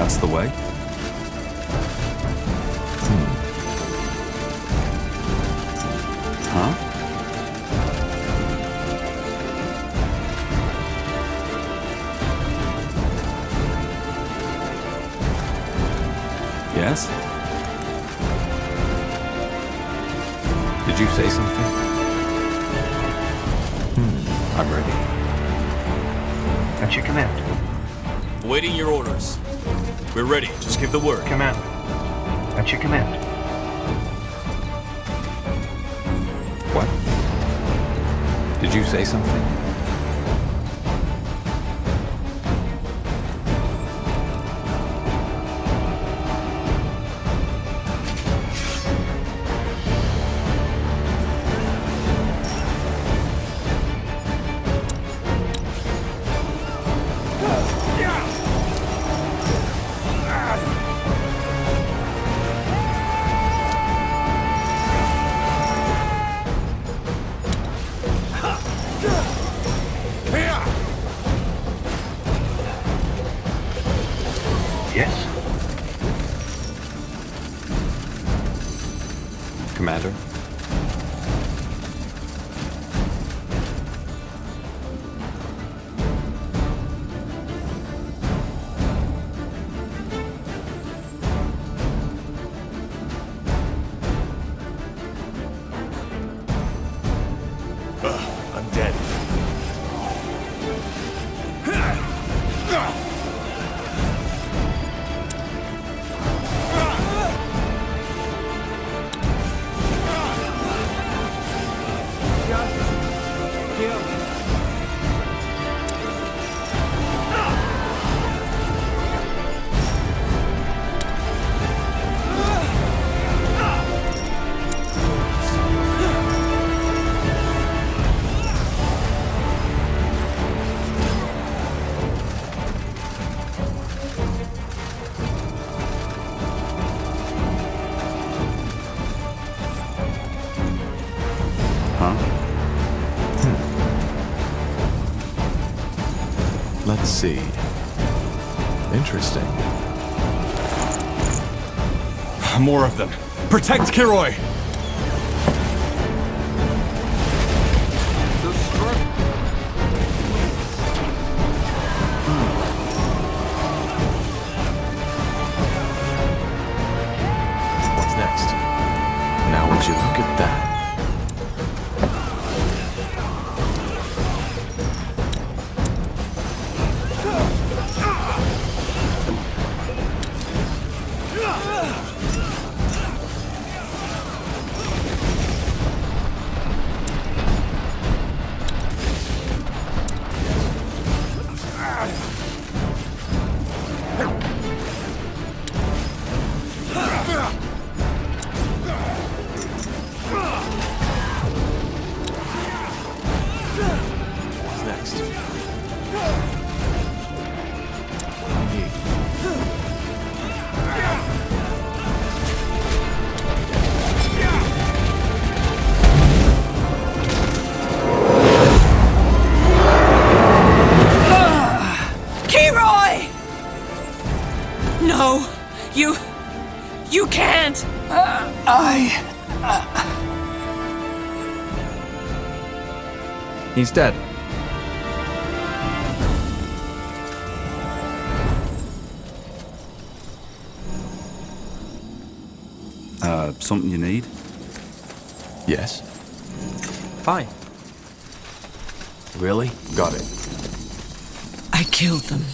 That's the way? Huh? Yes? Did you say something? I'm ready. At your command. Awaiting your orders. We're ready. Just give the word. Command. At your command. What? Did you say something? Yes. Commander? I'm dead. Huh? Let's see. Interesting. More of them. Protect Kiroi! What's next? Now would you look at that? What's next? Kiroi! No, you can't. He's dead. Something you need? Yes. Fine. Really? Got it. I killed them.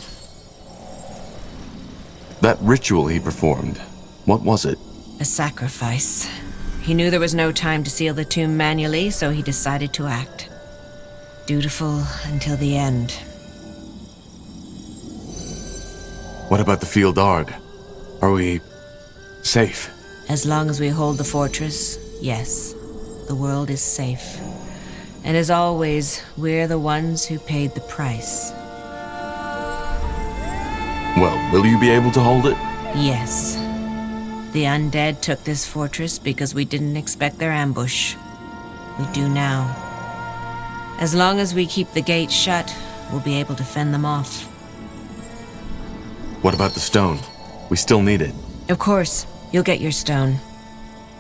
That ritual he performed, what was it? A sacrifice. He knew there was no time to seal the tomb manually, so he decided to act. Dutiful until the end. What about the Field Arg? Are we safe? As long as we hold the fortress, yes, the world is safe. And as always, we're the ones who paid the price. Well, will you be able to hold it? Yes. The undead took this fortress because we didn't expect their ambush. We do now. As long as we keep the gates shut, we'll be able to fend them off. What about the stone? We still need it. Of course, you'll get your stone.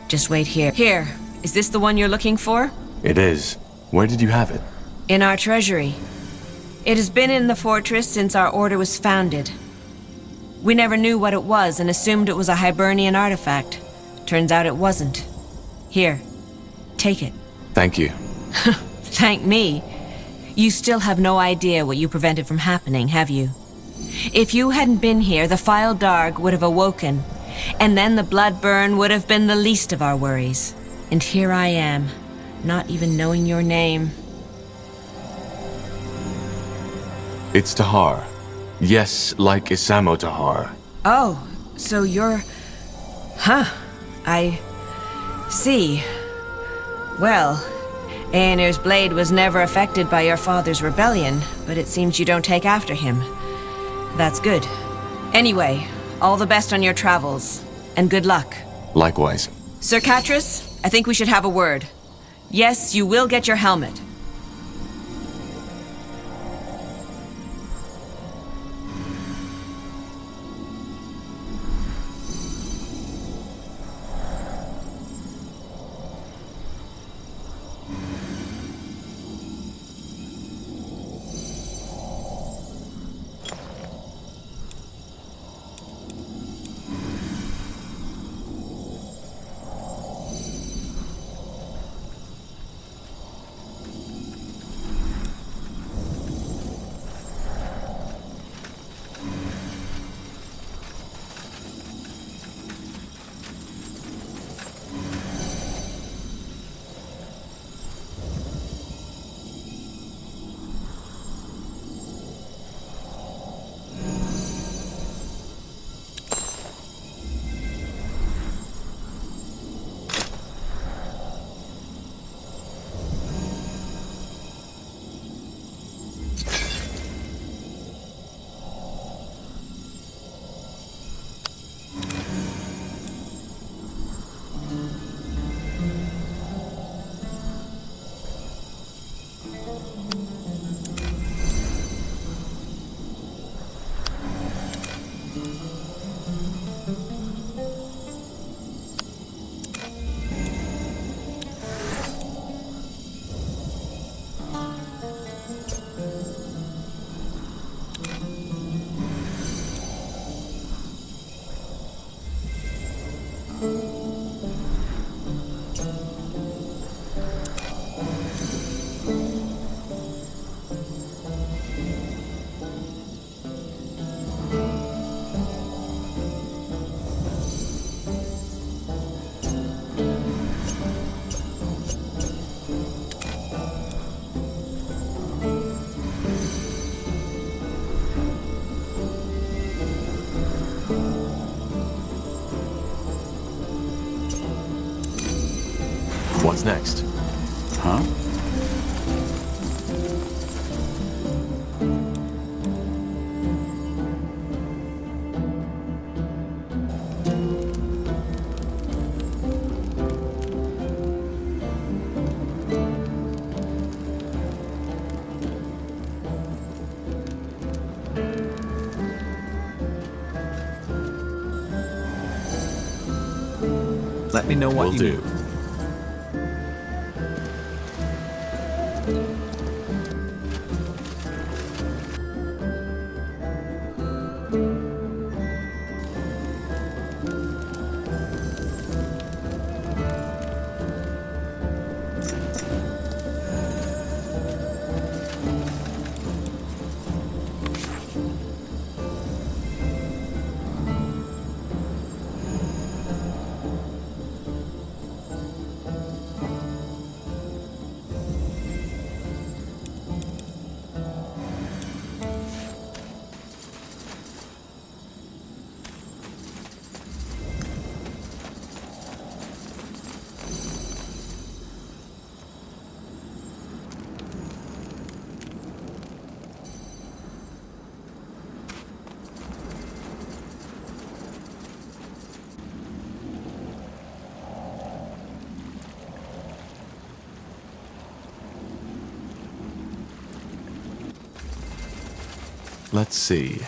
Just wait here. Here, is this the one you're looking for? It is. Where did you have it? In our treasury. It has been in the fortress since our order was founded. We never knew what it was and assumed it was a Hibernian artifact. Turns out it wasn't. Here, take it. Thank you. Thank me. You still have no idea what you prevented from happening, have you? If you hadn't been here, the File Darg would have awoken, and then the blood burn would have been the least of our worries. And here I am, not even knowing your name. It's Tahar. Yes, like Isamo Tahar. Oh, so you're... Huh. I... see. Well, Aenir's blade was never affected by your father's rebellion, but it seems you don't take after him. That's good. Anyway, all the best on your travels, and good luck. Likewise. Sir Catras, I think we should have a word. Yes, you will get your helmet. What's next? Huh? Let me know what Will you do. need. Let's see.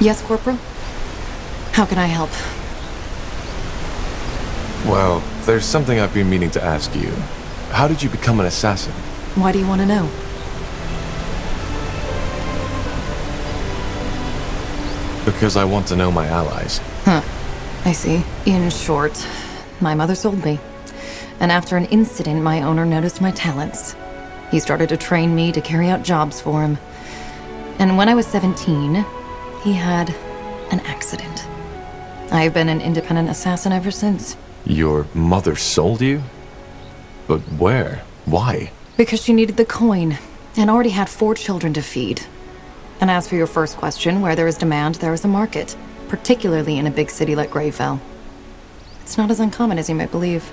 Yes, Corporal? How can I help? Well, there's something I've been meaning to ask you. How did you become an assassin? Why do you want to know? Because I want to know my allies. I see. In short, my mother sold me. And after an incident, my owner noticed my talents. He started to train me to carry out jobs for him. And when I was 17, he had an accident. I've been an independent assassin ever since. Your mother sold you? But where? Why? Because she needed the coin, and already had 4 children to feed. And as for your first question, where there is demand, there is a market. Particularly in a big city like Greyfell. It's not as uncommon as you might believe.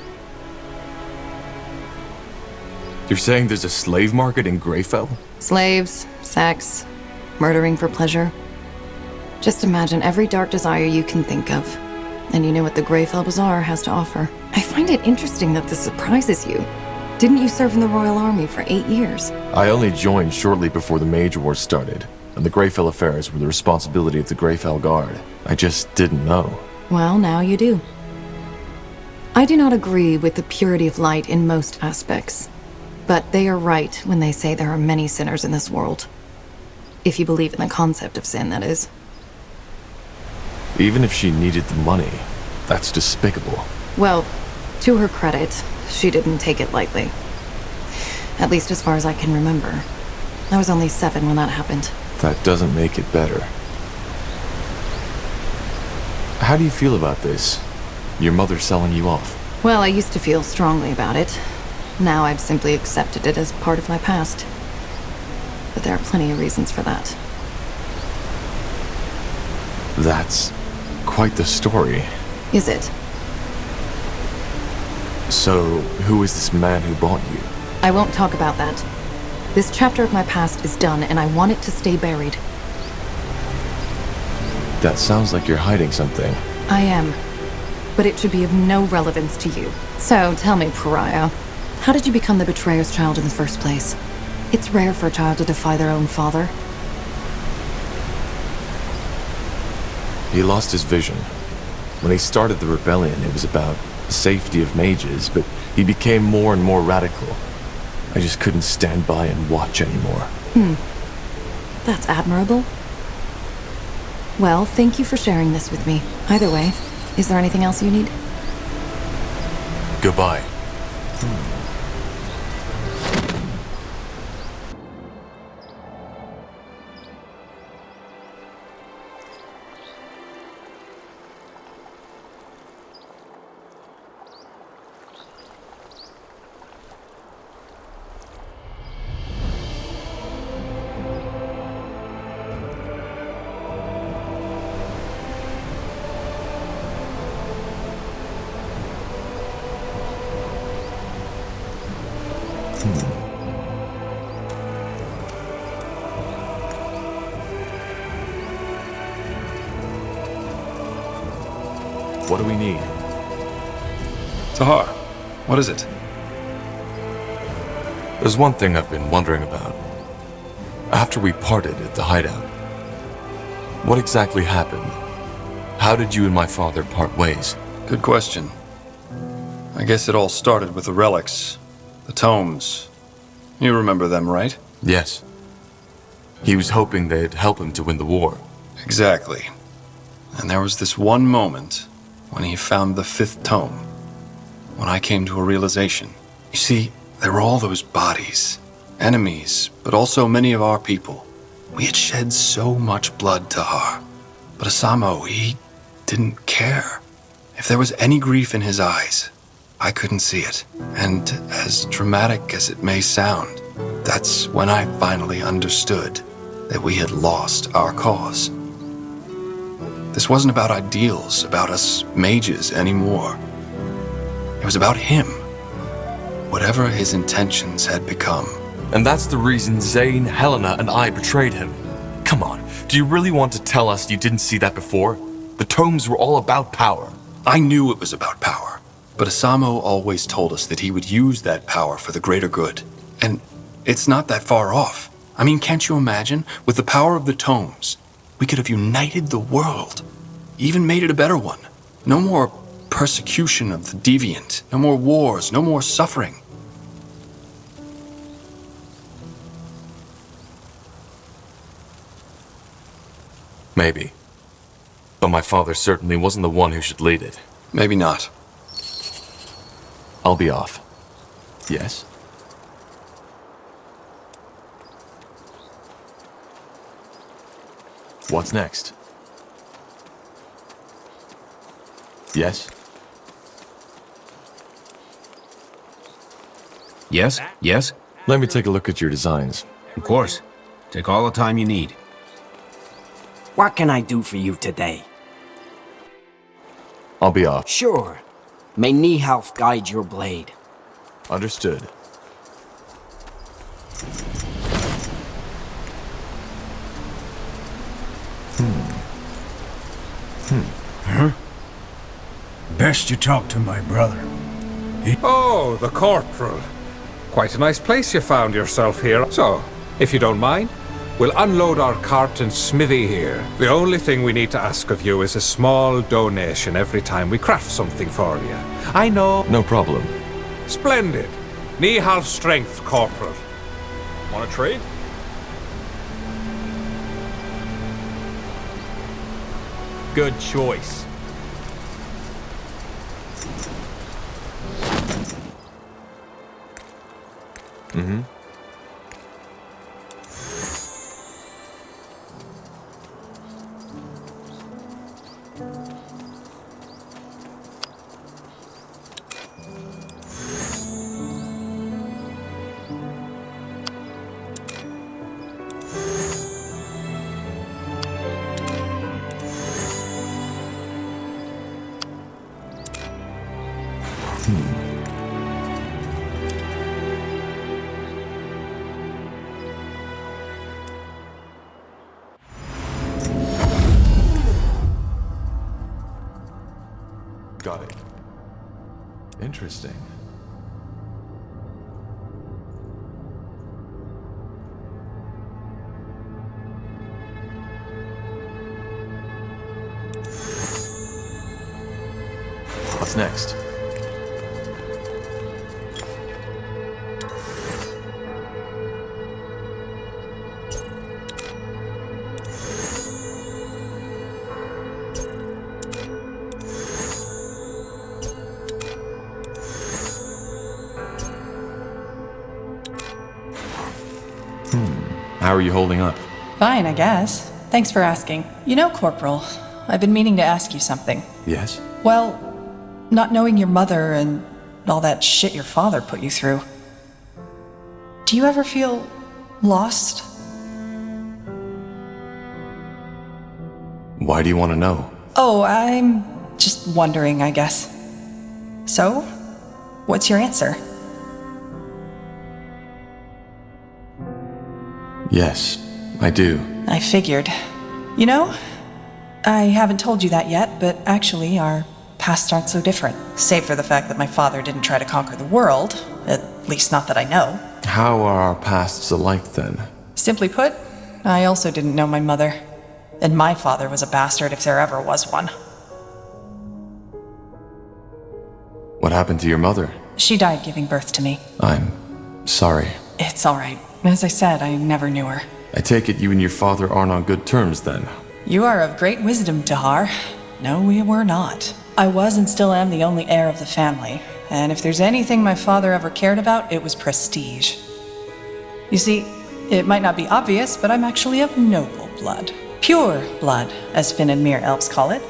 You're saying there's a slave market in Greyfell? Slaves, sex, murdering for pleasure. Just imagine every dark desire you can think of. And you know what the Greyfell Bazaar has to offer. I find it interesting that this surprises you. Didn't you serve in the Royal Army for 8 years? I only joined shortly before the Mage Wars started, and the Greyfell affairs were the responsibility of the Greyfell Guard. I just didn't know. Well, now you do. I do not agree with the purity of light in most aspects. But they are right when they say there are many sinners in this world. If you believe in the concept of sin, that is. Even if she needed the money, that's despicable. Well, to her credit, she didn't take it lightly. At least as far as I can remember. I was only 7 when that happened. That doesn't make it better. How do you feel about this? Your mother selling you off? Well, I used to feel strongly about it. Now I've simply accepted it as part of my past. But there are plenty of reasons for that. That's quite the story. Is it? So, who is this man who bought you? I won't talk about that. This chapter of my past is done, and I want it to stay buried. That sounds like you're hiding something. I am. But it should be of no relevance to you. So, tell me, Pariah, how did you become the betrayer's child in the first place? It's rare for a child to defy their own father. He lost his vision. When he started the rebellion, it was about the safety of mages, but he became more and more radical. I just couldn't stand by and watch anymore. That's admirable. Well, thank you for sharing this with me. Either way, is there anything else you need? Goodbye. What do we need? Tahar, what is it? There's one thing I've been wondering about. After we parted at the hideout, what exactly happened? How did you and my father part ways? Good question. I guess it all started with the relics, the tomes. You remember them, right? Yes. He was hoping they'd help him to win the war. Exactly. And there was this one moment when he found the 5th tome, when I came to a realization. You see, there were all those bodies, enemies, but also many of our people. We had shed so much blood, Tahar. But Asamo, he didn't care. If there was any grief in his eyes, I couldn't see it. And as dramatic as it may sound, that's when I finally understood that we had lost our cause. This wasn't about ideals, about us mages anymore. It was about him. Whatever his intentions had become. And that's the reason Zane, Helena, and I betrayed him. Come on, do you really want to tell us you didn't see that before? The tomes were all about power. I knew it was about power. But Asamo always told us that he would use that power for the greater good. And it's not that far off. I mean, can't you imagine? With the power of the tomes, We could have united the world, even made it a better one. No more persecution of the deviant, no more wars, no more suffering. Maybe. But my father certainly wasn't the one who should lead it. Maybe not. I'll be off. Yes? What's next? Yes? Yes? Yes? Let me take a look at your designs. Of course. Take all the time you need. What can I do for you today? I'll be off. Sure. May Nihalf guide your blade. Understood. Best you talk to my brother. Oh, the corporal. Quite a nice place you found yourself here. So, if you don't mind, we'll unload our cart and smithy here. The only thing we need to ask of you is a small donation every time we craft something for you. I know. No problem. Splendid. Nihalf strength, corporal. Want to trade? Good choice. Mm-hmm. Got it. Interesting. What's next? How are you holding up? Fine, I guess. Thanks for asking. You know, Corporal, I've been meaning to ask you something. Yes? Well, not knowing your mother and all that shit your father put you through. Do you ever feel lost? Why do you want to know? Oh, I'm just wondering, I guess. So, what's your answer? Yes, I do. I figured. You know, I haven't told you that yet, but actually our pasts aren't so different. Save for the fact that my father didn't try to conquer the world, at least not that I know. How are our pasts alike then? Simply put, I also didn't know my mother. And my father was a bastard if there ever was one. What happened to your mother? She died giving birth to me. I'm sorry. It's alright. As I said, I never knew her. I take it you and your father aren't on good terms then? You are of great wisdom, Tahar. No, we were not. I was and still am the only heir of the family, and if there's anything my father ever cared about, it was prestige. You see, it might not be obvious, but I'm actually of noble blood. Pure blood, as Finn and Mir elves call it.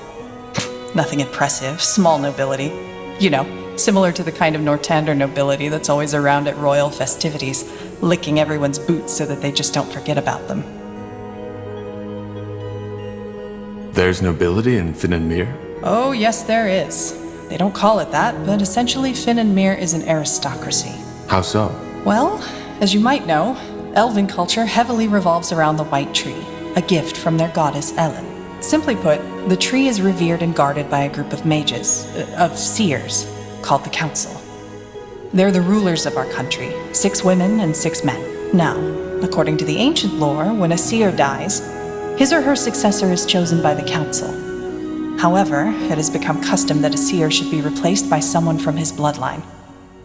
Nothing impressive, small nobility. You know, similar to the kind of Nortander nobility that's always around at royal festivities, licking everyone's boots so that they just don't forget about them. There's nobility in Finn and Mir? Oh, yes, there is. They don't call it that, but essentially Finn and Mir is an aristocracy. How so? Well, as you might know, elven culture heavily revolves around the White Tree, a gift from their goddess Ellen. Simply put, the tree is revered and guarded by a group of mages, of seers, called the Council. They're the rulers of our country, 6 women and 6 men. Now, according to the ancient lore, when a seer dies, His or her successor is chosen by the council. However, it has become custom that a seer should be replaced by someone from his bloodline.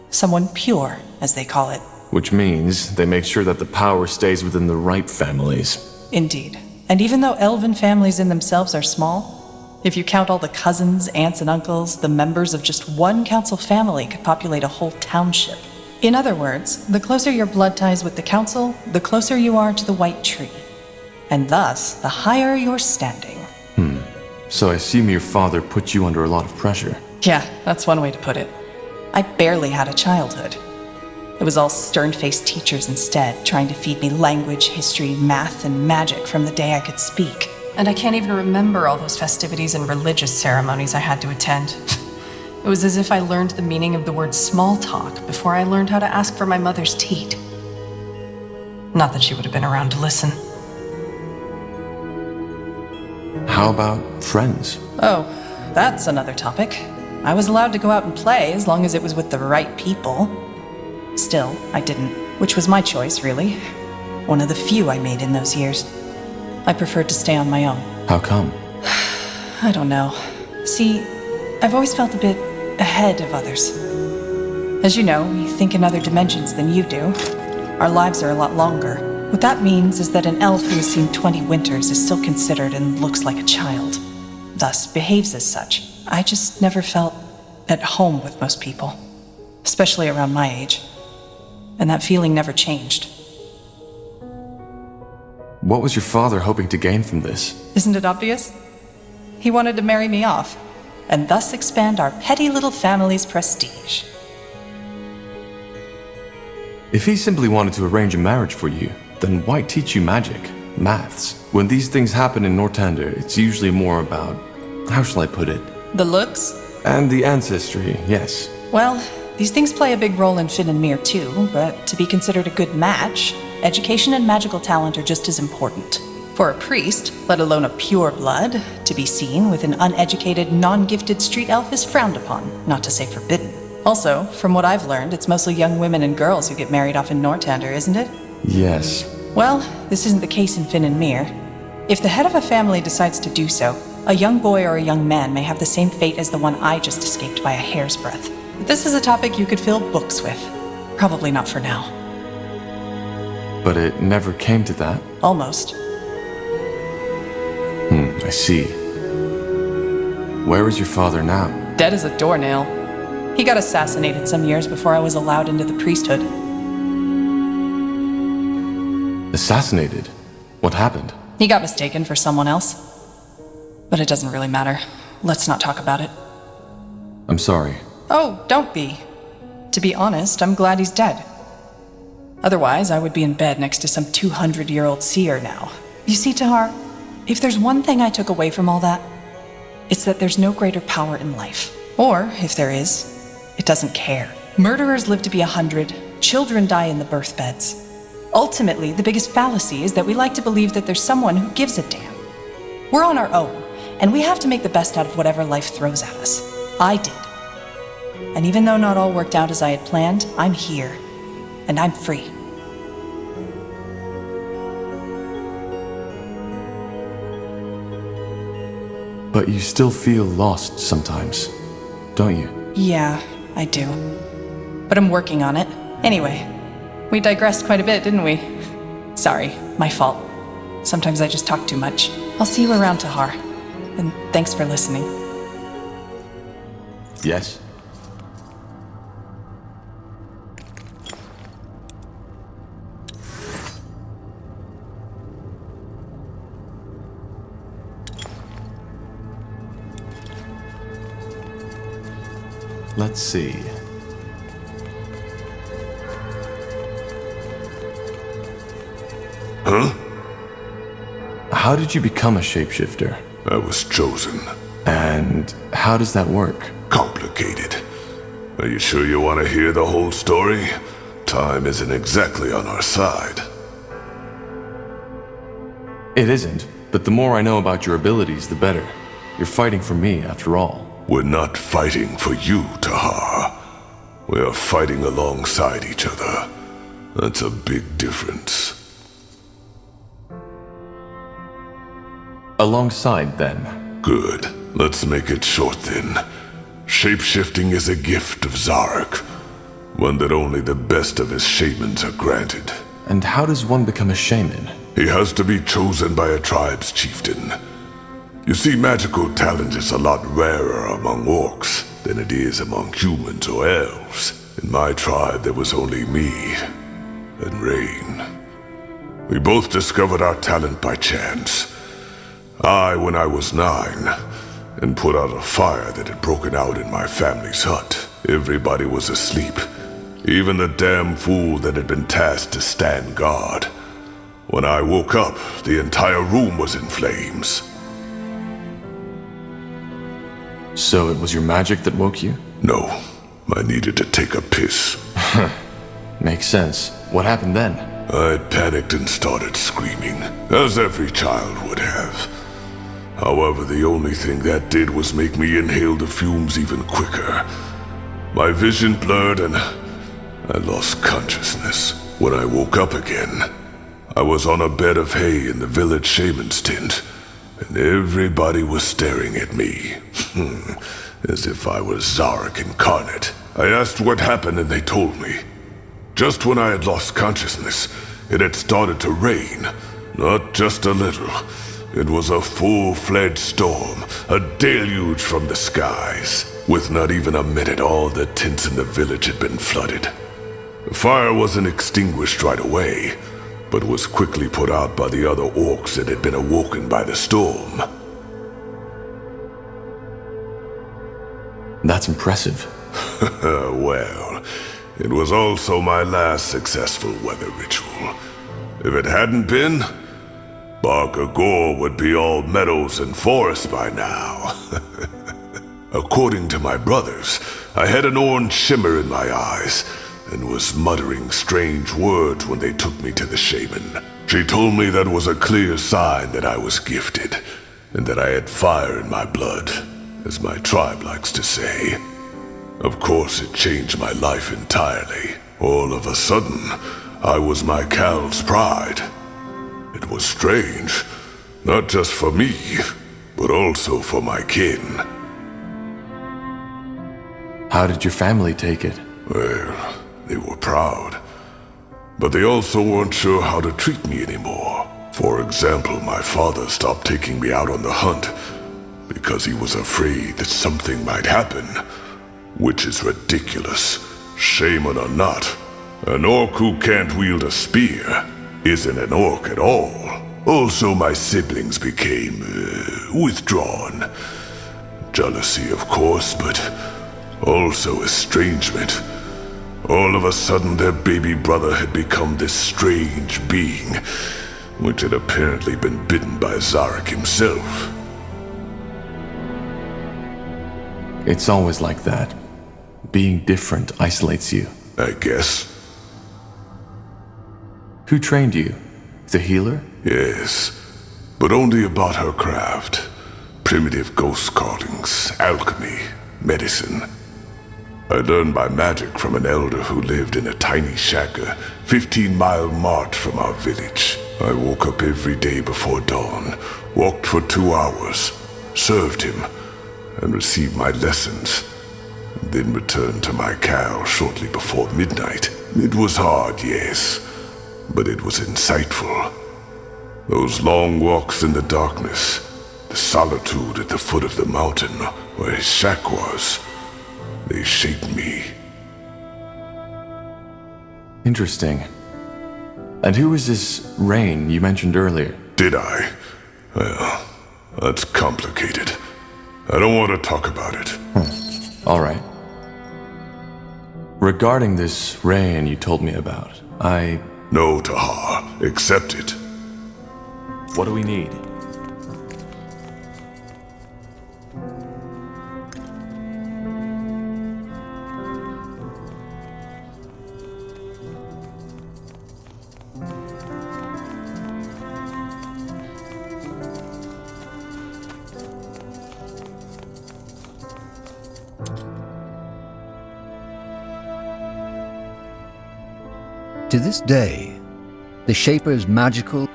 Someone pure, as they call it. Which means they make sure that the power stays within the right families. Indeed. And even though elven families in themselves are small, if you count all the cousins, aunts, and uncles, the members of just one council family could populate a whole township. In other words, the closer your blood ties with the council, the closer you are to the White Tree. And thus, the higher your standing. So I assume your father put you under a lot of pressure. Yeah, that's one way to put it. I barely had a childhood. It was all stern-faced teachers instead, trying to feed me language, history, math, and magic from the day I could speak. And I can't even remember all those festivities and religious ceremonies I had to attend. It was as if I learned the meaning of the word small talk before I learned how to ask for my mother's teat. Not that she would have been around to listen. How about friends? Oh, that's another topic. I was allowed to go out and play as long as it was with the right people. Still, I didn't, which was my choice, really. One of the few I made in those years. I preferred to stay on my own. How come? I don't know. See, I've always felt a bit ahead of others. As you know, we think in other dimensions than you do. Our lives are a lot longer. What that means is that an elf who has seen 20 winters is still considered and looks like a child. Thus, behaves as such. I just never felt at home with most people. Especially around my age. And that feeling never changed. What was your father hoping to gain from this? Isn't it obvious? He wanted to marry me off, and thus expand our petty little family's prestige. If he simply wanted to arrange a marriage for you, then why teach you magic, maths? When these things happen in Northander, it's usually more about, how shall I put it? The looks? And the ancestry, yes. Well, these things play a big role in Finn and Mir too, but to be considered a good match, education and magical talent are just as important. For a priest, let alone a pure blood, to be seen with an uneducated, non-gifted street elf is frowned upon, not to say forbidden. Also, from what I've learned, it's mostly young women and girls who get married off in Northander, isn't it? Yes. Well, this isn't the case in Finn and Mir. If the head of a family decides to do so, a young boy or a young man may have the same fate as the one I just escaped by a hair's breadth. But this is a topic you could fill books with. Probably not for now. But it never came to that? Almost. I see. Where is your father now? Dead as a doornail. He got assassinated some years before I was allowed into the priesthood. Assassinated? What happened? He got mistaken for someone else. But it doesn't really matter. Let's not talk about it. I'm sorry. Oh, don't be. To be honest, I'm glad he's dead. Otherwise, I would be in bed next to some 200-year-old seer now. You see, Tahar, if there's one thing I took away from all that, it's that there's no greater power in life. Or, if there is, it doesn't care. Murderers live to be 100, children die in the birth beds. Ultimately, the biggest fallacy is that we like to believe that there's someone who gives a damn. We're on our own, and we have to make the best out of whatever life throws at us. I did. And even though not all worked out as I had planned, I'm here. And I'm free. But you still feel lost sometimes, don't you? Yeah, I do. But I'm working on it. Anyway, we digressed quite a bit, didn't we? Sorry, my fault. Sometimes I just talk too much. I'll see you around, Tahar. And thanks for listening. Yes? Let's see. Huh? How did you become a shapeshifter? I was chosen. And how does that work? Complicated. Are you sure you want to hear the whole story? Time isn't exactly on our side. It isn't, but the more I know about your abilities, the better. You're fighting for me, after all. We're not fighting for you, Tahar. We are fighting alongside each other. That's a big difference. alongside then. Good. Let's make it short then. Shapeshifting is a gift of Zarek, one that only the best of his shamans are granted. And how does one become a shaman? He has to be chosen by a tribe's chieftain. You see, magical talent is a lot rarer among orcs than it is among humans or elves. In my tribe, there was only me and Raa'm. We both discovered our talent by chance. I, when I was 9, and put out a fire that had broken out in my family's hut. Everybody was asleep, even the damn fool that had been tasked to stand guard. When I woke up, the entire room was in flames. So it was your magic that woke you? No, I needed to take a piss. Makes sense. What happened then? I panicked and started screaming, as every child would have. However, the only thing that did was make me inhale the fumes even quicker. My vision blurred and I lost consciousness. When I woke up again, I was on a bed of hay in the village shaman's tent, and everybody was staring at me, as if I was Zarek incarnate. I asked what happened and they told me. Just when I had lost consciousness, it had started to rain. Not just a little. It was a full-fledged storm, a deluge from the skies. With not even a minute, all the tents in the village had been flooded. The fire wasn't extinguished right away, but was quickly put out by the other orcs that had been awoken by the storm. That's impressive. Well, it was also my last successful weather ritual. If it hadn't been, Barker Gore would be all meadows and forests by now. According to my brothers, I had an orange shimmer in my eyes and was muttering strange words when they took me to the shaman. She told me that was a clear sign that I was gifted, and that I had fire in my blood, as my tribe likes to say. Of course, it changed my life entirely. All of a sudden, I was my Cal's pride. It was strange, not just for me, but also for my kin. How did your family take it? Well, they were proud, but they also weren't sure how to treat me anymore. For example, my father stopped taking me out on the hunt because he was afraid that something might happen, which is ridiculous. Shaman or not, an orc who can't wield a spear isn't an orc at all. Also, my siblings became withdrawn. Jealousy, of course, but also estrangement. All of a sudden, their baby brother had become this strange being, which had apparently been bitten by Zarek himself. It's always like that. Being different isolates you. I guess. Who trained you? The healer? Yes, but only about her craft. Primitive ghost callings, alchemy, medicine. I learned my magic from an elder who lived in a tiny shack a 15-mile march from our village. I woke up every day before dawn, walked for 2 hours, served him, and received my lessons, and then returned to my cow shortly before midnight. It was hard, yes, but it was insightful. Those long walks in the darkness, the solitude at the foot of the mountain where his shack was, they shaped me. Interesting. And who is this Raa'm you mentioned earlier? Did I? Well, that's complicated. I don't want to talk about it. All right. Regarding this Raa'm you told me about, No, Tahar. Accept it. What do we need? To this day, the Shaper's magical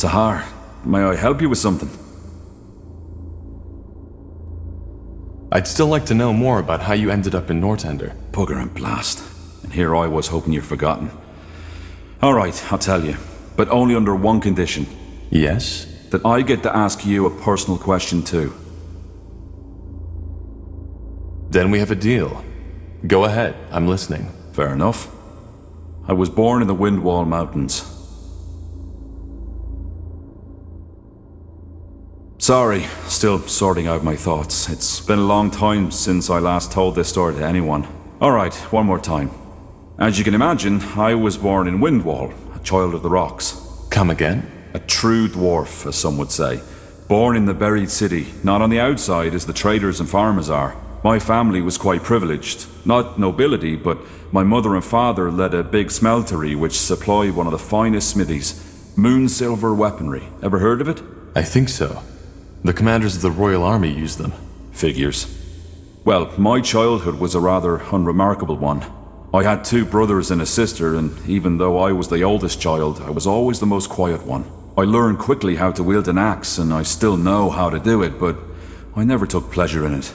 Tahar, may I help you with something? I'd still like to know more about how you ended up in Nortender. Bugger and blast. And here I was hoping you'd forgotten. Alright, I'll tell you. But only under one condition. Yes? That I get to ask you a personal question too. Then we have a deal. Go ahead, I'm listening. Fair enough. I was born in the Windwall Mountains. Sorry, still sorting out my thoughts. It's been a long time since I last told this story to anyone. Alright, one more time. As you can imagine, I was born in Windwall, a child of the rocks. Come again? A true dwarf, as some would say. Born in the buried city, not on the outside as the traders and farmers are. My family was quite privileged. Not nobility, but my mother and father led a big smeltery which supplied one of the finest smithies. Moon silver weaponry. Ever heard of it? I think so. The commanders of the Royal Army use them. Figures. Well, my childhood was a rather unremarkable one. I had 2 brothers and a sister, and even though I was the oldest child, I was always the most quiet one. I learned quickly how to wield an axe, and I still know how to do it, but I never took pleasure in it.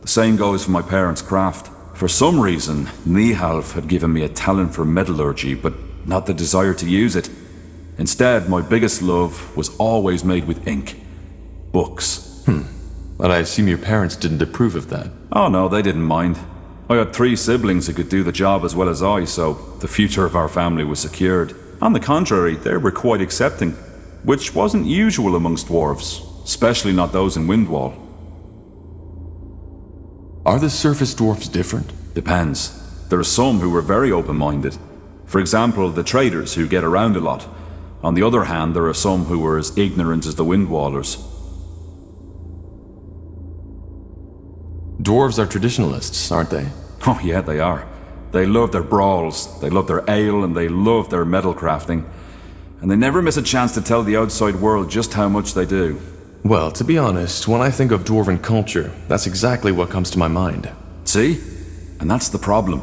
The same goes for my parents' craft. For some reason, Nihalf had given me a talent for metallurgy, but not the desire to use it. Instead, my biggest love was always made with ink. Books. But I assume your parents didn't approve of that. Oh no, they didn't mind. I had 3 siblings who could do the job as well as I, so the future of our family was secured. On the contrary, they were quite accepting, which wasn't usual amongst dwarves, especially not those in Windwall. Are the surface dwarfs different? Depends. There are some who were very open-minded. For example, the traders who get around a lot. On the other hand, there are some who were as ignorant as the Windwallers. Dwarves are traditionalists, aren't they? Oh yeah, they are. They love their brawls, they love their ale, and they love their metal crafting. And they never miss a chance to tell the outside world just how much they do. Well, to be honest, when I think of dwarven culture, that's exactly what comes to my mind. See? And that's the problem.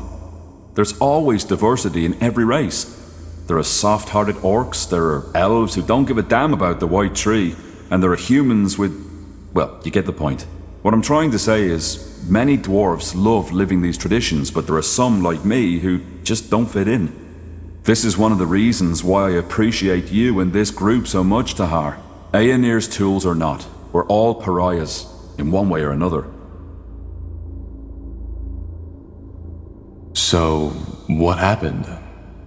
There's always diversity in every race. There are soft-hearted orcs, there are elves who don't give a damn about the white tree, and there are humans with... well, you get the point. What I'm trying to say is, many dwarves love living these traditions, but there are some like me who just don't fit in. This is one of the reasons why I appreciate you and this group so much, Tahar. Aenir's tools or not, we're all pariahs, in one way or another. So, what happened?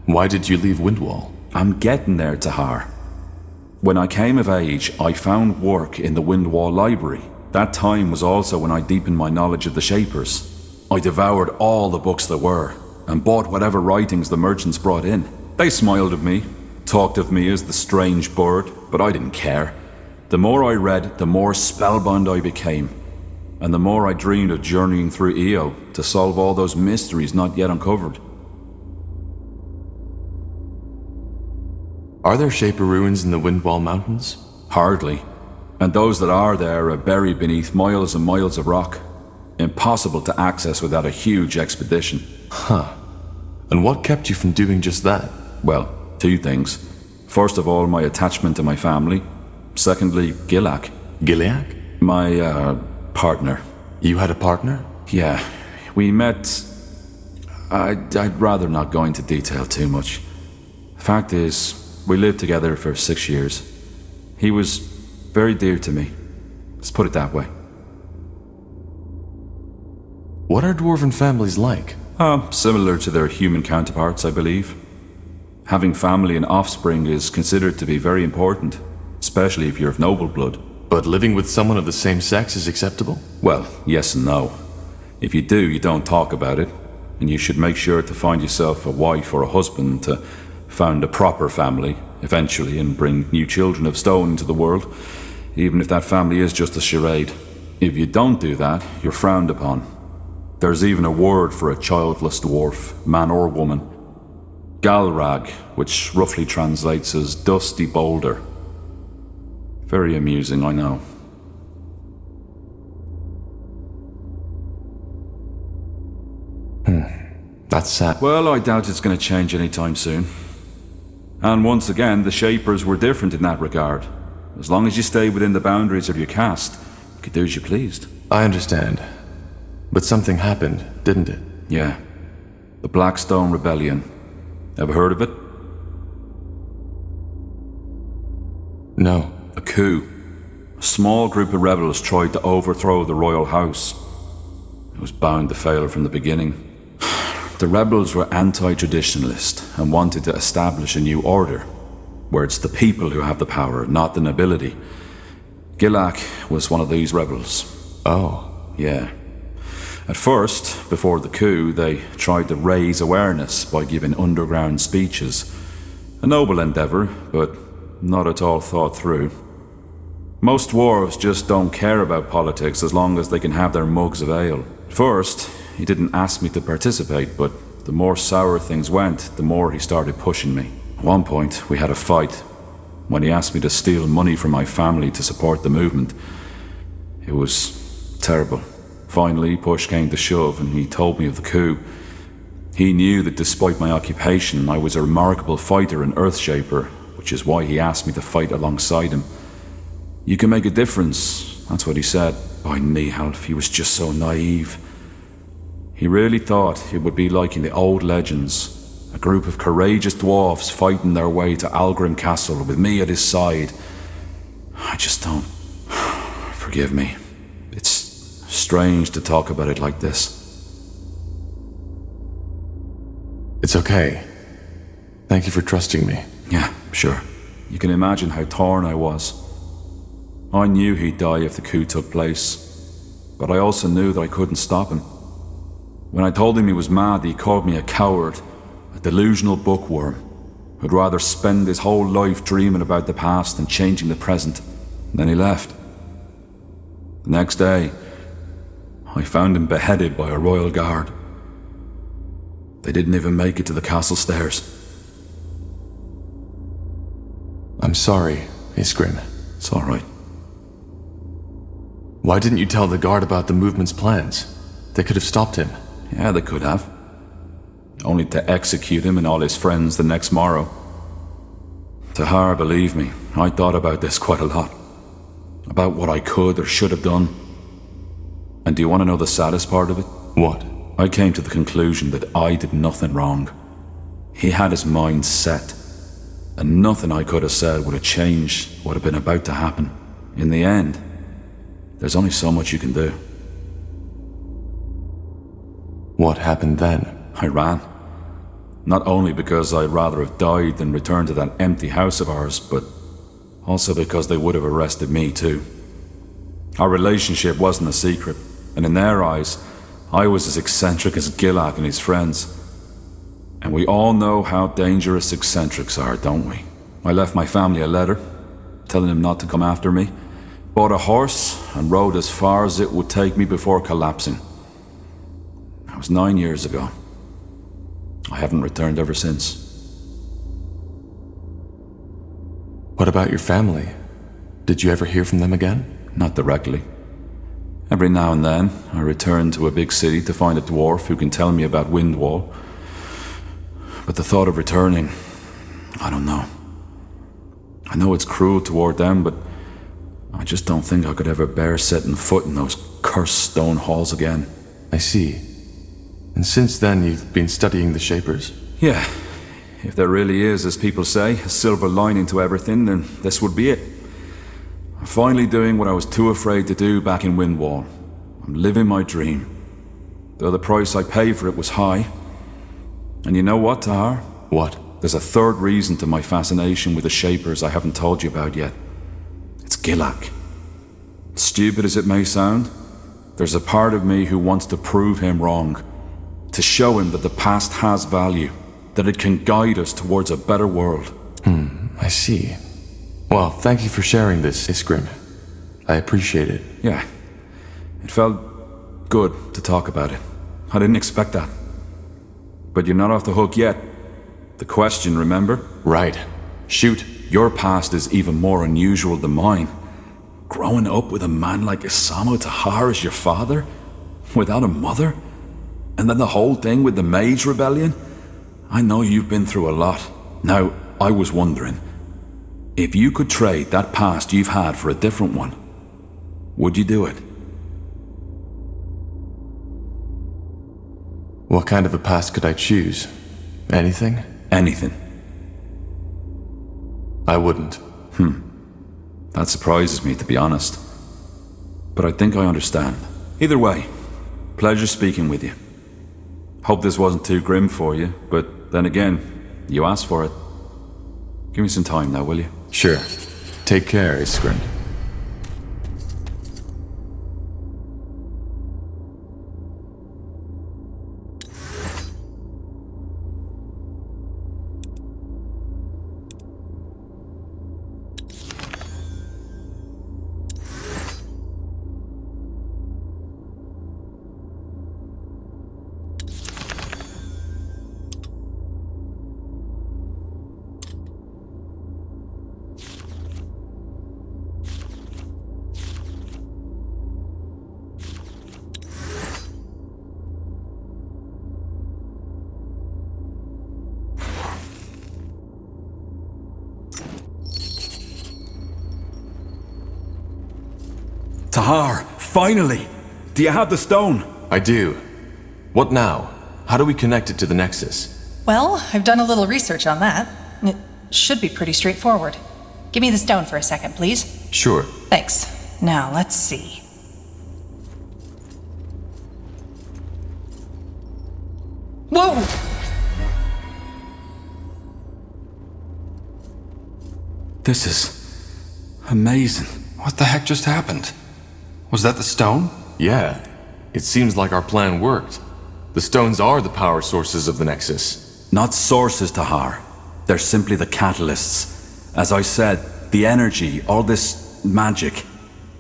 Why did you leave Windwall? I'm getting there, Tahar. When I came of age, I found work in the Windwall Library. That time was also when I deepened my knowledge of the Shapers. I devoured all the books there were, and bought whatever writings the merchants brought in. They smiled at me, talked of me as the strange bird, but I didn't care. The more I read, the more spellbound I became, and the more I dreamed of journeying through Io to solve all those mysteries not yet uncovered. Are there Shaper ruins in the Windwall Mountains? Hardly. And those that are there are buried beneath miles and miles of rock. Impossible to access without a huge expedition. Huh. And what kept you from doing just that? Well, 2 things. First of all, my attachment to my family. Secondly, Gilak. Gileak? My, partner. You had a partner? Yeah. We met... I'd rather not go into detail too much. Fact is, we lived together for 6 years. He was very dear to me. Let's put it that way. What are dwarven families like? Similar to their human counterparts, I believe. Having family and offspring is considered to be very important, especially if you're of noble blood. But living with someone of the same sex is acceptable? Well, yes and no. If you do, you don't talk about it, and you should make sure to find yourself a wife or a husband to found a proper family, eventually, and bring new children of stone into the world, even if that family is just a charade. If you don't do that, you're frowned upon. There's even a word for a childless dwarf, man or woman. Galrag, which roughly translates as dusty boulder. Very amusing, I know. That's sad. Well, I doubt it's going to change anytime soon. And once again, the Shapers were different in that regard. As long as you stay within the boundaries of your caste, you could do as you pleased. I understand. But something happened, didn't it? Yeah. The Blackstone Rebellion. Ever heard of it? No. A coup. A small group of rebels tried to overthrow the royal house. It was bound to fail from the beginning. The rebels were anti-traditionalist and wanted to establish a new order, where it's the people who have the power, not the nobility. Gilak was one of these rebels. Oh. Yeah. At first, before the coup, they tried to raise awareness by giving underground speeches. A noble endeavor, but not at all thought through. Most dwarves just don't care about politics as long as they can have their mugs of ale. First, he didn't ask me to participate, but the more sour things went, the more he started pushing me. At one point, we had a fight. When he asked me to steal money from my family to support the movement, it was terrible. Finally, push came to shove, and he told me of the coup. He knew that despite my occupation, I was a remarkable fighter and Earthshaper, which is why he asked me to fight alongside him. You can make a difference, that's what he said. By Nihalf, he was just so naive. He really thought it would be like in the old legends, a group of courageous dwarves fighting their way to Algrim Castle with me at his side. I just don't... Forgive me. It's strange to talk about it like this. It's okay. Thank you for trusting me. Yeah, sure. You can imagine how torn I was. I knew he'd die if the coup took place, but I also knew that I couldn't stop him. When I told him he was mad, he called me a coward, a delusional bookworm, who'd rather spend his whole life dreaming about the past and changing the present. And then he left. The next day, I found him beheaded by a royal guard. They didn't even make it to the castle stairs. I'm sorry, Iskrim. It's all right. Why didn't you tell the guard about the movement's plans? They could have stopped him. Yeah, they could have. Only to execute him and all his friends the next morrow. Tahar, believe me, I thought about this quite a lot. About what I could or should have done. And do you want to know the saddest part of it? What? I came to the conclusion that I did nothing wrong. He had his mind set, and nothing I could have said would have changed what had been about to happen. In the end, there's only so much you can do. What happened then? I ran. Not only because I'd rather have died than return to that empty house of ours, but also because they would have arrested me too. Our relationship wasn't a secret, and in their eyes, I was as eccentric as Gilak and his friends. And we all know how dangerous eccentrics are, don't we? I left my family a letter, telling them not to come after me, bought a horse, and rode as far as it would take me before collapsing. That was 9 years ago. I haven't returned ever since. What about your family? Did you ever hear from them again? Not directly. Every now and then, I return to a big city to find a dwarf who can tell me about Windwall. But the thought of returning, I don't know. I know it's cruel toward them, but I just don't think I could ever bear setting foot in those cursed stone halls again. I see. And since then, you've been studying the Shapers? Yeah. If there really is, as people say, a silver lining to everything, then this would be it. I'm finally doing what I was too afraid to do back in Windwall. I'm living my dream. Though the price I paid for it was high. And you know what, Tahar? What? There's a third reason to my fascination with the Shapers I haven't told you about yet. It's Gilak. Stupid as it may sound, there's a part of me who wants to prove him wrong. To show him that the past has value. That it can guide us towards a better world. I see. Well, thank you for sharing this, Iskrim. I appreciate it. Yeah. It felt good to talk about it. I didn't expect that. But you're not off the hook yet. The question, remember? Right. Shoot. Your past is even more unusual than mine. Growing up with a man like Isamu Tahar as your father? Without a mother? And then the whole thing with the Mage Rebellion? I know you've been through a lot. Now, I was wondering, if you could trade that past you've had for a different one, would you do it? What kind of a past could I choose? Anything? Anything. I wouldn't. That surprises me, to be honest. But I think I understand. Either way, pleasure speaking with you. Hope this wasn't too grim for you, but then again, you asked for it. Give me some time now, will you? Sure. Take care, Iskrin. Tahar, finally! Do you have the stone? I do. What now? How do we connect it to the Nexus? Well, I've done a little research on that. It should be pretty straightforward. Give me the stone for a second, please. Sure. Thanks. Now, let's see. Whoa! This is amazing. What the heck just happened? Was that the stone? Yeah. It seems like our plan worked. The stones are the power sources of the Nexus. Not sources, Tahar. They're simply the catalysts. As I said, the energy, all this magic,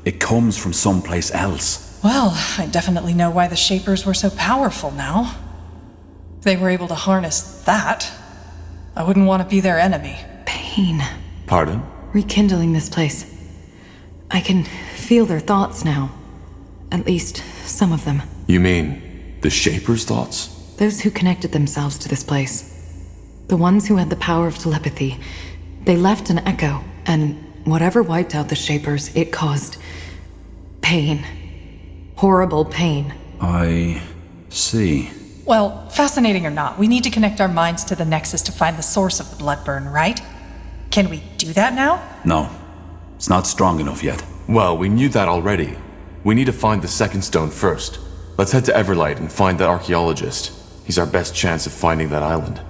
it comes from someplace else. Well, I definitely know why the Shapers were so powerful now. If they were able to harness that, I wouldn't want to be their enemy. Pain. Pardon? Rekindling this place. I can feel their thoughts now. At least, some of them. You mean the Shaper's thoughts? Those who connected themselves to this place. The ones who had the power of telepathy. They left an echo, and whatever wiped out the Shapers, it caused pain. Horrible pain. I see. Well, fascinating or not, we need to connect our minds to the Nexus to find the source of the blood burn, right? Can we do that now? No. It's not strong enough yet. Well, we knew that already. We need to find the second stone first. Let's head to Everlight and find that archaeologist. He's our best chance of finding that island.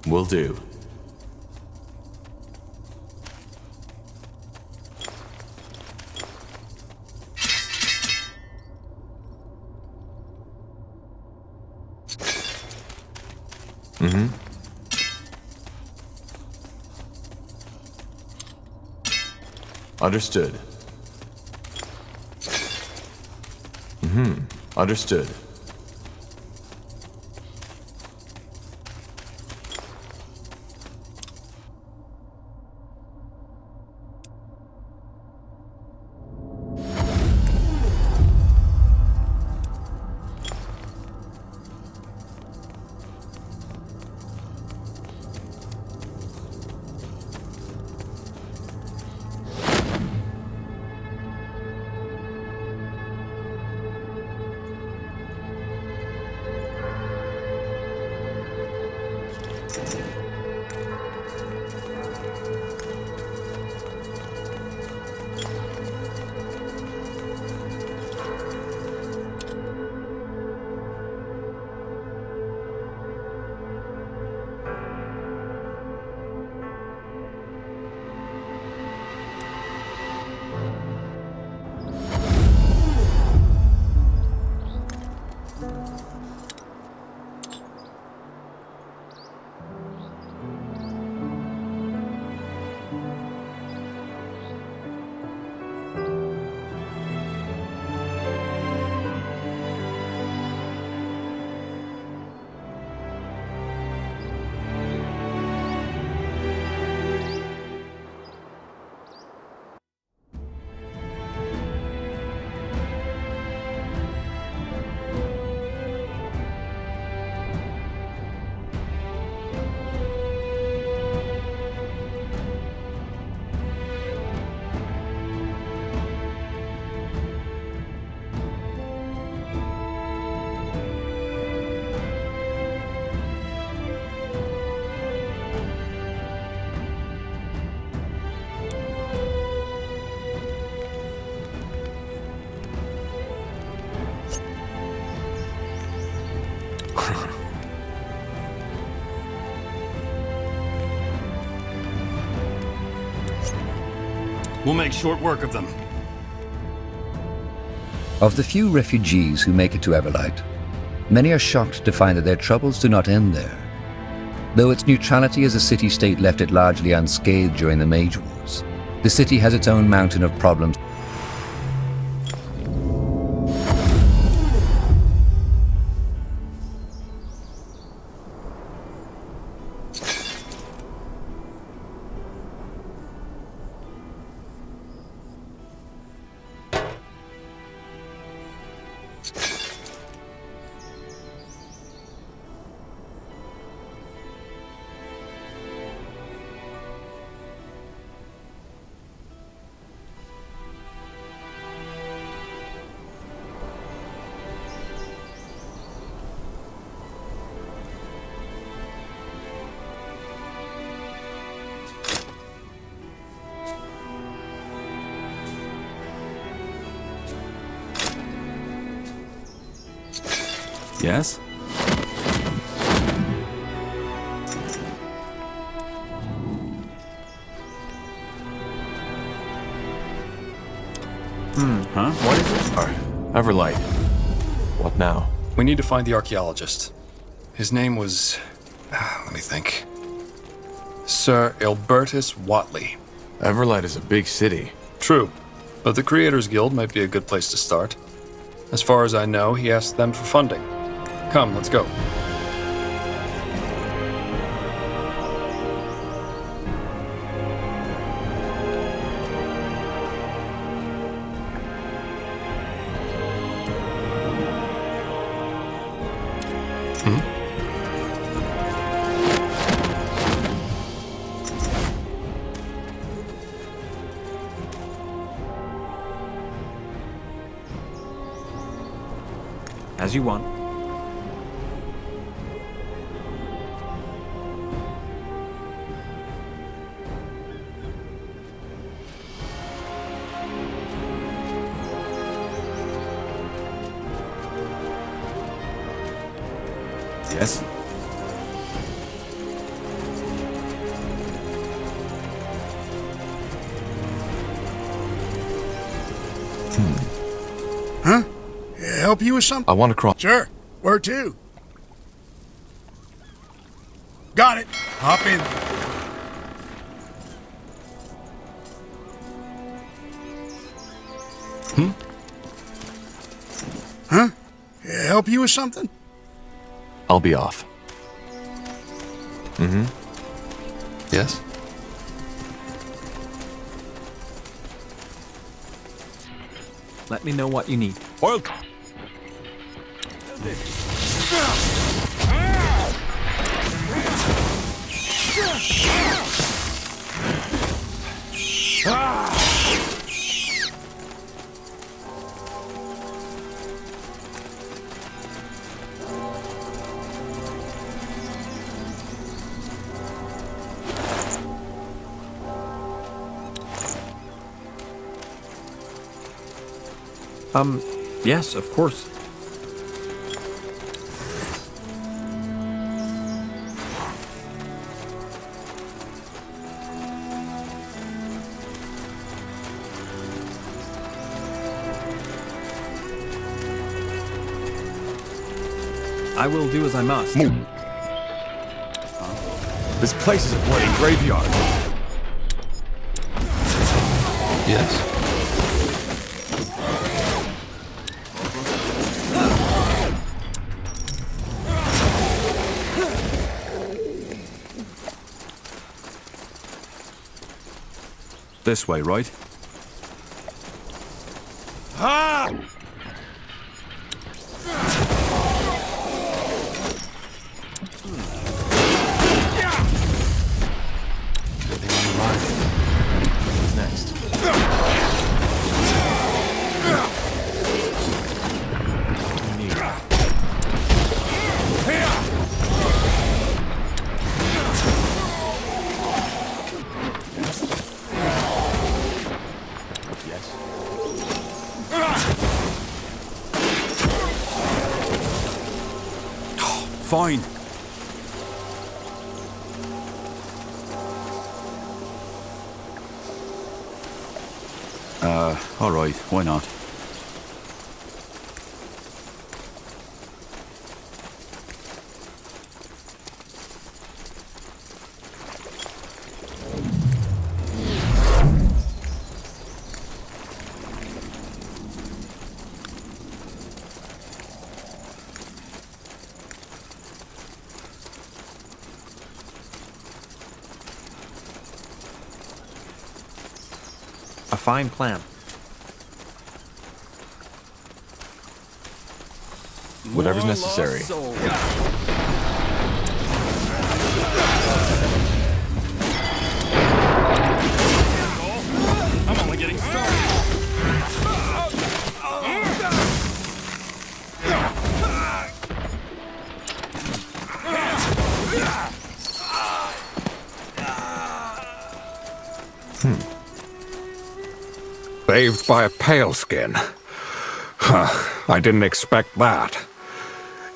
Will do. Mm-hmm. Understood. Mm-hmm. Understood. We'll make short work of them. Of the few refugees who make it to Everlight, many are shocked to find that their troubles do not end there. Though its neutrality as a city-state left it largely unscathed during the Mage Wars, the city has its own mountain of problems. Yes? Huh? What is it? Everlight. What now? We need to find the archaeologist. His name was... let me think. Sir Albertus Watley. Everlight is a big city. True, but the Creators Guild might be a good place to start. As far as I know, he asked them for funding. Come, let's go. As you want. Yes? help you with something? I want to cross. Sure. Where to? Got it. Hop in. Huh? Help you with something? I'll be off. Mm-hmm. Yes? Let me know what you need. Oil. Yes, of course. I will do as I must. This place is a bloody graveyard. Yes. This way, right? Ah! What's next? Fine. All right, why not? A fine plan. Whatever's necessary. I'm only getting started. Saved by a pale skin. Huh, I didn't expect that.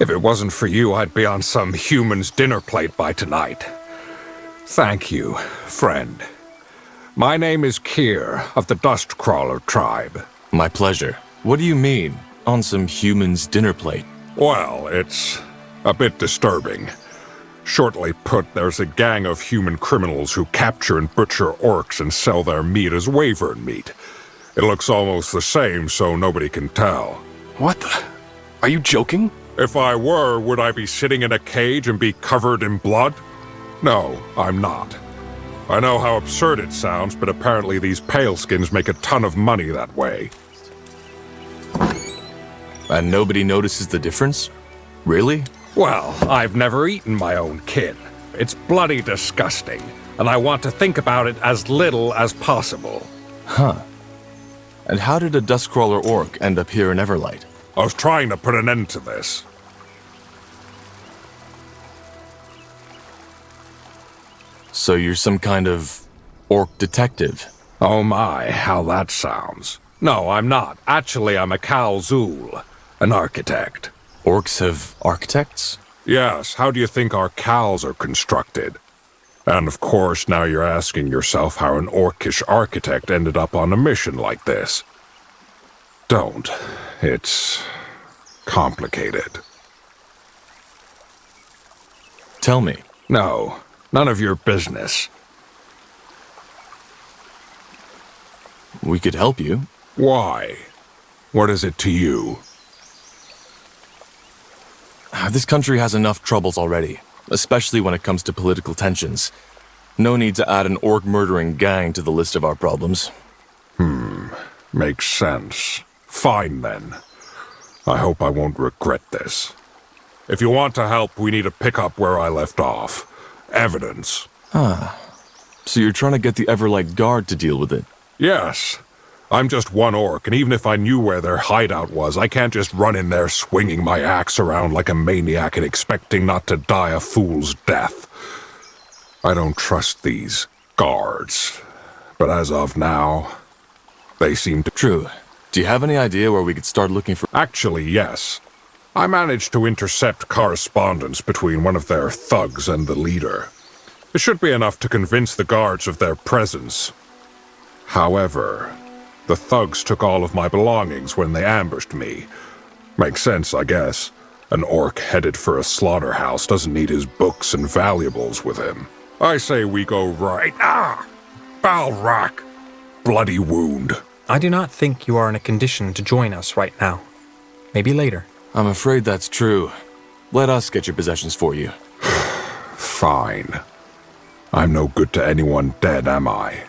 If it wasn't for you, I'd be on some human's dinner plate by tonight. Thank you, friend. My name is Kier of the Dustcrawler tribe. My pleasure. What do you mean, on some human's dinner plate? Well, it's a bit disturbing. Shortly put, there's a gang of human criminals who capture and butcher orcs and sell their meat as wyvern meat. It looks almost the same, so nobody can tell. What the? Are you joking? If I were, would I be sitting in a cage and be covered in blood? No, I'm not. I know how absurd it sounds, but apparently these paleskins make a ton of money that way. And nobody notices the difference? Really? Well, I've never eaten my own kin. It's bloody disgusting, and I want to think about it as little as possible. Huh. And how did a Dustcrawler orc end up here in Everlight? I was trying to put an end to this. So you're some kind of orc detective? Oh my, how that sounds. No, I'm not. Actually, I'm a Kal'Zul, an architect. Orcs have architects? Yes, how do you think our cows are constructed? And of course, now you're asking yourself how an orcish architect ended up on a mission like this. Don't. It's complicated. Tell me. No, none of your business. We could help you. Why? What is it to you? This country has enough troubles already, especially when it comes to political tensions. No need to add an orc-murdering gang to the list of our problems. Makes sense. Fine then. I hope I won't regret this. If you want to help, we need to pick up where I left off. Evidence. So you're trying to get the Everlight Guard to deal with it? Yes. I'm just one orc, and even if I knew where their hideout was, I can't just run in there swinging my axe around like a maniac and expecting not to die a fool's death. I don't trust these guards. But as of now, they seem to... True. Do you have any idea where we could start looking for... Actually, yes. I managed to intercept correspondence between one of their thugs and the leader. It should be enough to convince the guards of their presence. However, the thugs took all of my belongings when they ambushed me. Makes sense, I guess. An orc headed for a slaughterhouse doesn't need his books and valuables with him. I say we go right... Foul rack! Bloody wound. I do not think you are in a condition to join us right now. Maybe later. I'm afraid that's true. Let us get your possessions for you. Fine. I'm no good to anyone dead, am I?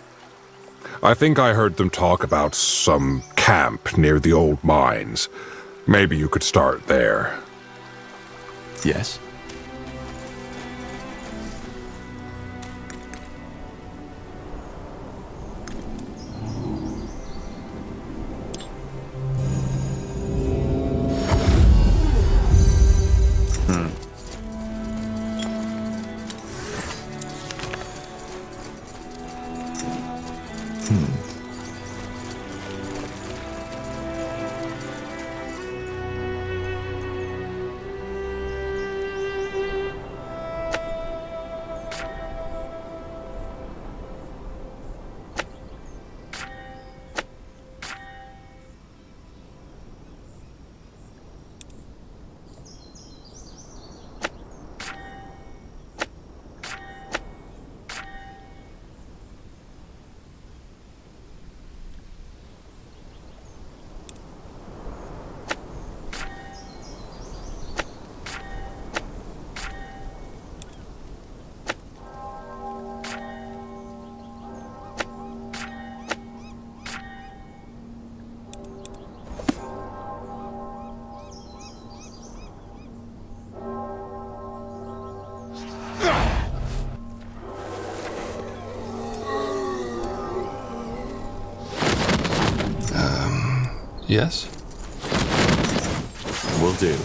I think I heard them talk about some camp near the old mines. Maybe you could start there. Yes? Yes? Will do.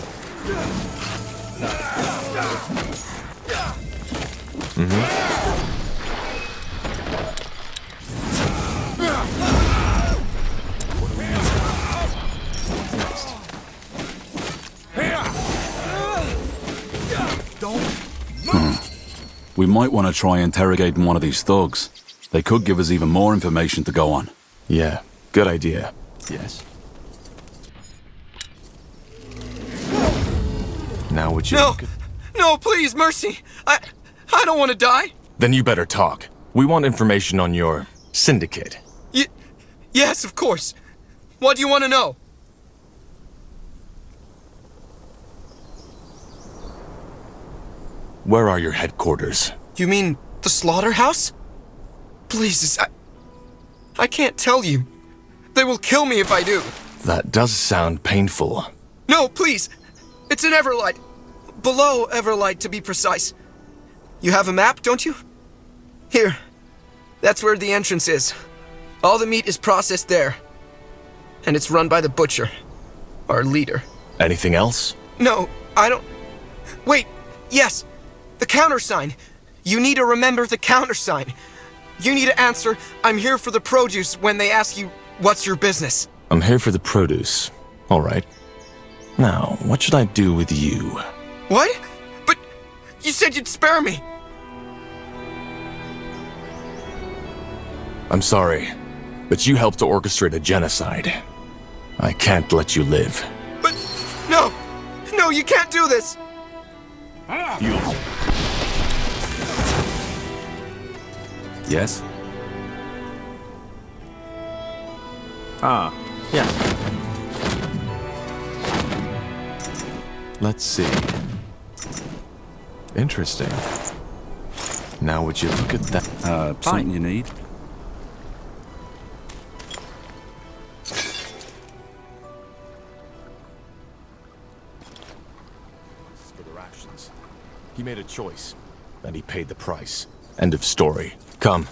We might want to try interrogating one of these thugs. They could give us even more information to go on. Yeah, good idea. Yes? Now would you... No! No, please, mercy! I don't want to die! Then you better talk. We want information on your syndicate. Yes, of course. What do you want to know? Where are your headquarters? You mean the slaughterhouse? Please, I can't tell you. They will kill me if I do. That does sound painful. No, please! It's in Everlight. Below Everlight, to be precise. You have a map, don't you? Here. That's where the entrance is. All the meat is processed there. And it's run by the butcher. Our leader. Anything else? No, I don't... Wait, yes! The countersign! You need to remember the countersign. You need to answer, "I'm here for the produce," when they ask you, "What's your business?" I'm here for the produce. All right. Now, what should I do with you? What? But you said you'd spare me. I'm sorry, but you helped to orchestrate a genocide. I can't let you live. But no, you can't do this! Yes? Yes. Let's see. Interesting. Now would you look at that? Something you need? For the rations. He made a choice, and he paid the price. End of story. Come,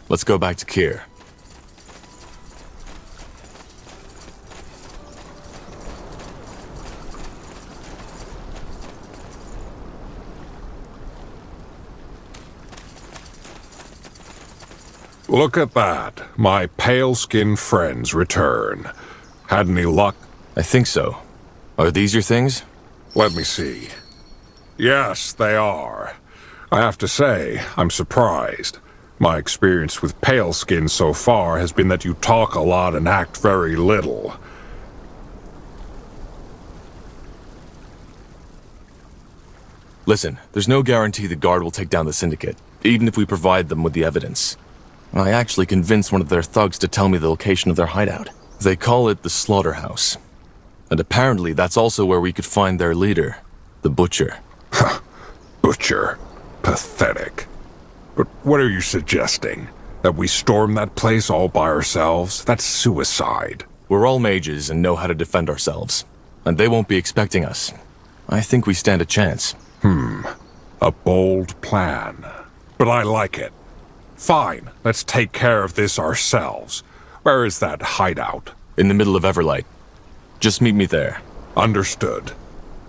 let's go back to Kier. Look at that. My pale-skinned friends return. Had any luck? I think so. Are these your things? Let me see. Yes, they are. I have to say, I'm surprised. My experience with pale skin so far has been that you talk a lot and act very little. Listen, there's no guarantee the guard will take down the Syndicate, even if we provide them with the evidence. I actually convinced one of their thugs to tell me the location of their hideout. They call it the Slaughterhouse. And apparently that's also where we could find their leader, the Butcher. Butcher. Pathetic. But what are you suggesting? That we storm that place all by ourselves? That's suicide. We're all mages and know how to defend ourselves. And they won't be expecting us. I think we stand a chance. A bold plan. But I like it. Fine, let's take care of this ourselves. Where is that hideout? In the middle of Everlight. Just meet me there. Understood.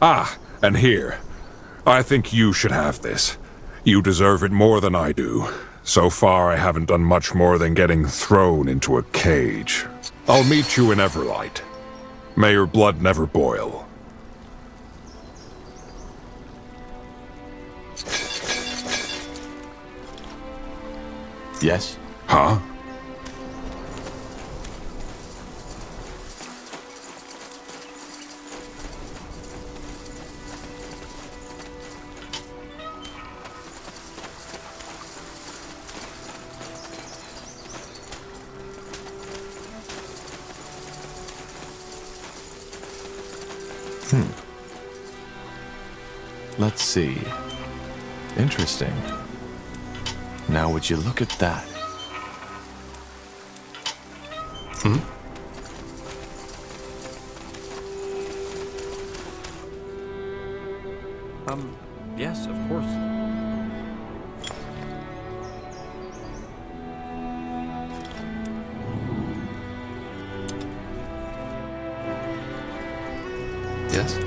Ah, and here. I think you should have this. You deserve it more than I do. So far, I haven't done much more than getting thrown into a cage. I'll meet you in Everlight. May your blood never boil. Yes? Huh? Let's see. Interesting. Now would you look at that? Yes, of course. Yes?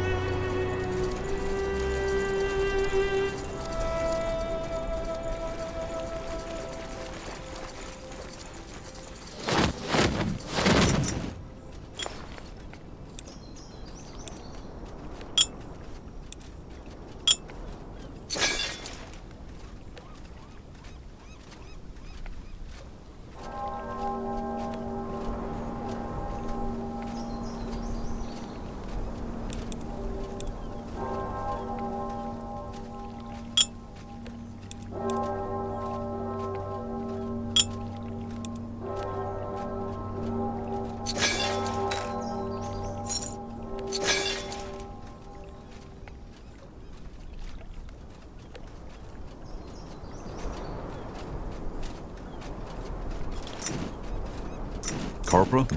Corporal?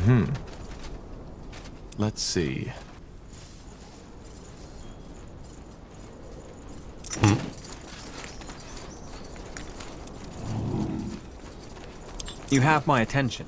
Let's see. You have my attention.